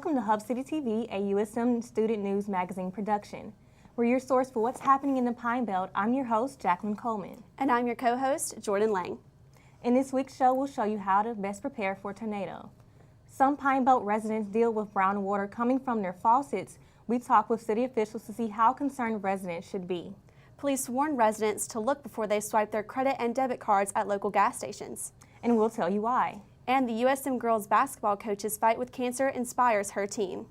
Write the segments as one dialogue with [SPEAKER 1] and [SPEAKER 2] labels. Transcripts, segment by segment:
[SPEAKER 1] Welcome to Hub City TV, a USM Student News Magazine production. We're your source for what's happening in the Pine Belt. I'm your host, Jacqueline Coleman.
[SPEAKER 2] And I'm your co-host, Jordan Lang.
[SPEAKER 1] In this week's show, we'll show you how to best prepare for a tornado. Some Pine Belt residents deal with brown water coming from their faucets. We talk with city officials to see how concerned residents should be.
[SPEAKER 2] Police warn residents to look before they swipe their credit and debit cards at local gas stations.
[SPEAKER 1] And we'll tell you why.
[SPEAKER 2] And the USM girls basketball coach's fight with cancer inspires her team.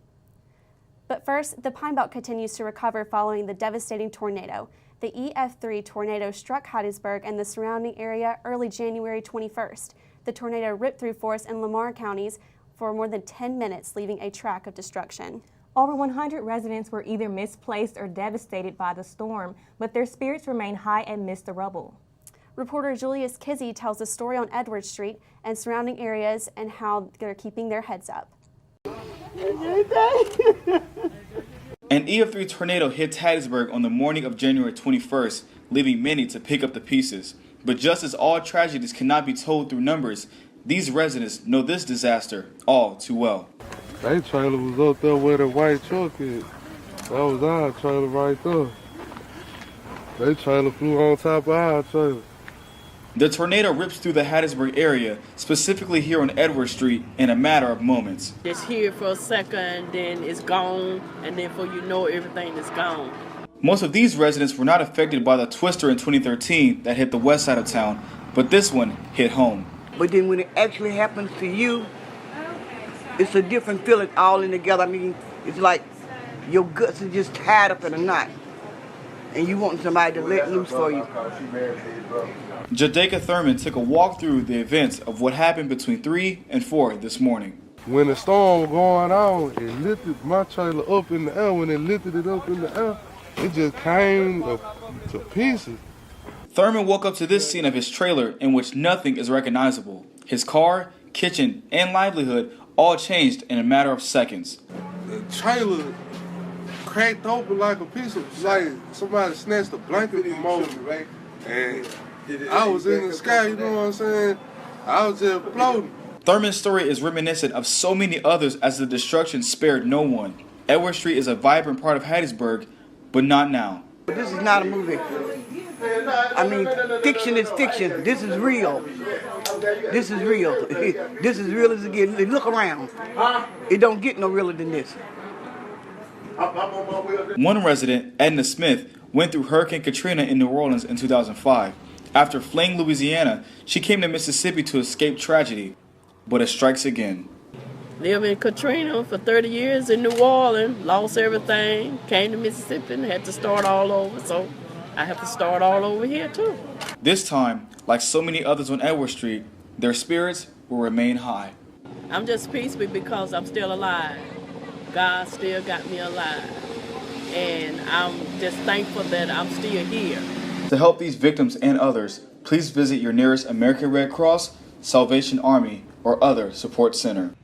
[SPEAKER 2] But first, the Pine Belt continues to recover following the devastating tornado. The EF3 tornado struck Hattiesburg and the surrounding area early January 21st. The tornado ripped through Forest and Lamar counties for more than 10 minutes, leaving a track of destruction.
[SPEAKER 1] Over 100 residents were either misplaced or devastated by the storm, but their spirits remain high amidst the rubble.
[SPEAKER 2] Reporter Julius Kizzy tells the story on Edwards Street and surrounding areas and how they're keeping their heads up.
[SPEAKER 3] An EF3 tornado hit Hattiesburg on the morning of January 21st, leaving many to pick up the pieces. But just as all tragedies cannot be told through numbers, these residents know this disaster all too well.
[SPEAKER 4] That trailer was up there where the white truck is. That was our trailer right there. That trailer flew on top of our trailer.
[SPEAKER 3] The tornado rips through the Hattiesburg area, specifically here on Edward Street, in a matter of moments.
[SPEAKER 5] It's here for a second, then it's gone, and then before you know everything is gone.
[SPEAKER 3] Most of these residents were not affected by the twister in 2013 that hit the west side of town, but this one hit home.
[SPEAKER 6] But then when it actually happens to you, it's a different feeling all in together. I mean, it's like your guts are just tied up in a knot, and you want somebody to let loose for you.
[SPEAKER 3] Jadeka Thurman took a walk through the events of what happened between 3 and 4 this morning.
[SPEAKER 4] When the storm was going on, it lifted my trailer up in the air. When it lifted it up in the air, it just came to pieces.
[SPEAKER 3] Thurman woke up to this scene of his trailer in which nothing is recognizable. His car, kitchen, and livelihood all changed in a matter of seconds.
[SPEAKER 4] The trailer cracked open like a piece of, like somebody snatched a blanket from over me. And I was in the sky, you know what I'm saying? I was just floating.
[SPEAKER 3] Thurman's story is reminiscent of so many others as the destruction spared no one. Edward Street is a vibrant part of Hattiesburg, but not now.
[SPEAKER 6] This is not a movie. I mean, fiction is fiction. This is real. This is real. This is real as it gets. Look around. It don't get no realer than this.
[SPEAKER 3] One resident, Edna Smith, went through Hurricane Katrina in New Orleans in 2005. After fleeing Louisiana, she came to Mississippi to escape tragedy, but it strikes again.
[SPEAKER 5] Lived in Katrina for 30 years in New Orleans, lost everything, came to Mississippi and had to start all over, so I have to start all over here too.
[SPEAKER 3] This time, like so many others on Edward Street, their spirits will remain high.
[SPEAKER 5] I'm just peaceful because I'm still alive. God still got me alive, and I'm just thankful that I'm still here.
[SPEAKER 3] To help these victims and others, please visit your nearest American Red Cross, Salvation Army, or other support center.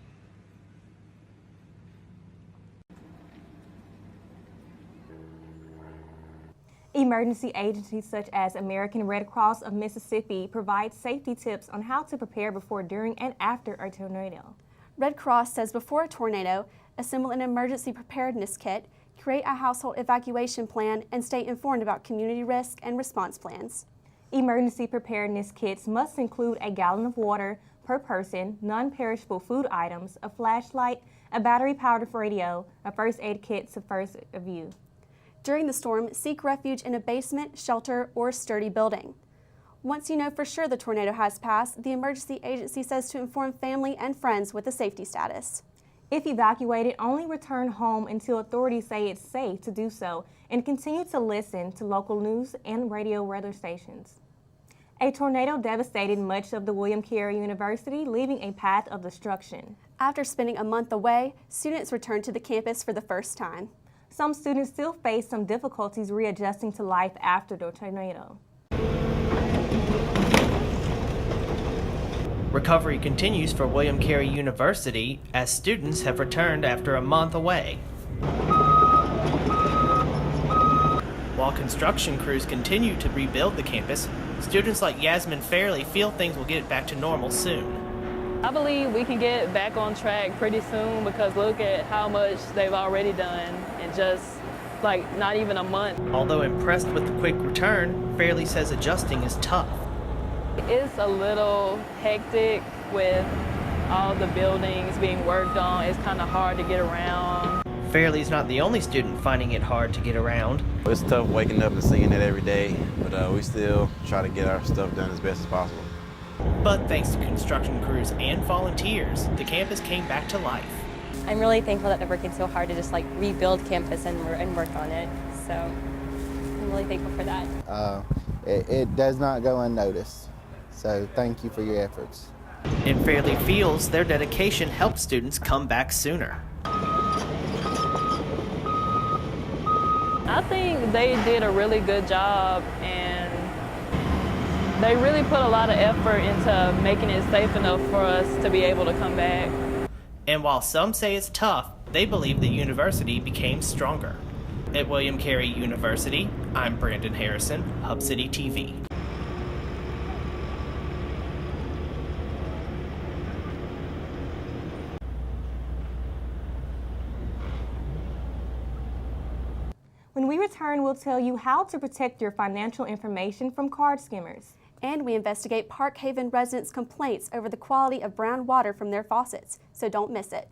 [SPEAKER 1] Emergency agencies such as American Red Cross of Mississippi provide safety tips on how to prepare before, during, and after a tornado.
[SPEAKER 2] Red Cross says before a tornado, assemble an emergency preparedness kit, create a household evacuation plan, and stay informed about community risk and response plans.
[SPEAKER 1] Emergency preparedness kits must include a gallon of water per person, non-perishable food items, a flashlight, a battery-powered radio, a first aid kit to first view.
[SPEAKER 2] During the storm, seek refuge in a basement, shelter, or sturdy building. Once you know for sure the tornado has passed, the emergency agency says to inform family and friends with the safety status.
[SPEAKER 1] If evacuated, only return home until authorities say it's safe to do so, and continue to listen to local news and radio weather stations. A tornado devastated much of the William Carey University, leaving a path of destruction.
[SPEAKER 2] After spending a month away, students returned to the campus for the first time.
[SPEAKER 1] Some students still face some difficulties readjusting to life after the tornado.
[SPEAKER 7] Recovery continues for William Carey University as students have returned after a month away. While construction crews continue to rebuild the campus, students like Yasmin Fairley feel things will get back to normal soon.
[SPEAKER 8] I believe we can get back on track pretty soon because look at how much they've already done in just like not even a month.
[SPEAKER 7] Although impressed with the quick return, Fairley says adjusting is tough.
[SPEAKER 8] It's a little hectic with all the buildings being worked on. It's kind of hard to get around.
[SPEAKER 7] Fairley's not the only student finding it hard to get around.
[SPEAKER 9] It's tough waking up and seeing it every day, but we still try to get our stuff done as best as possible.
[SPEAKER 7] But thanks to construction crews and volunteers, the campus came back to life.
[SPEAKER 10] I'm really thankful that they're working so hard to just like rebuild campus and work on it. So I'm really thankful for that.
[SPEAKER 11] It does not go unnoticed. So thank you for your efforts.
[SPEAKER 7] And Fairley feels their dedication helped students come back sooner.
[SPEAKER 8] I think they did a really good job and they really put a lot of effort into making it safe enough for us to be able to come back.
[SPEAKER 7] And while some say it's tough, they believe the university became stronger. At William Carey University, I'm Brandon Harrison, Hub City TV.
[SPEAKER 1] When we return, we'll tell you how to protect your financial information from card skimmers.
[SPEAKER 2] And we investigate Park Haven residents' complaints over the quality of brown water from their faucets, so don't miss it.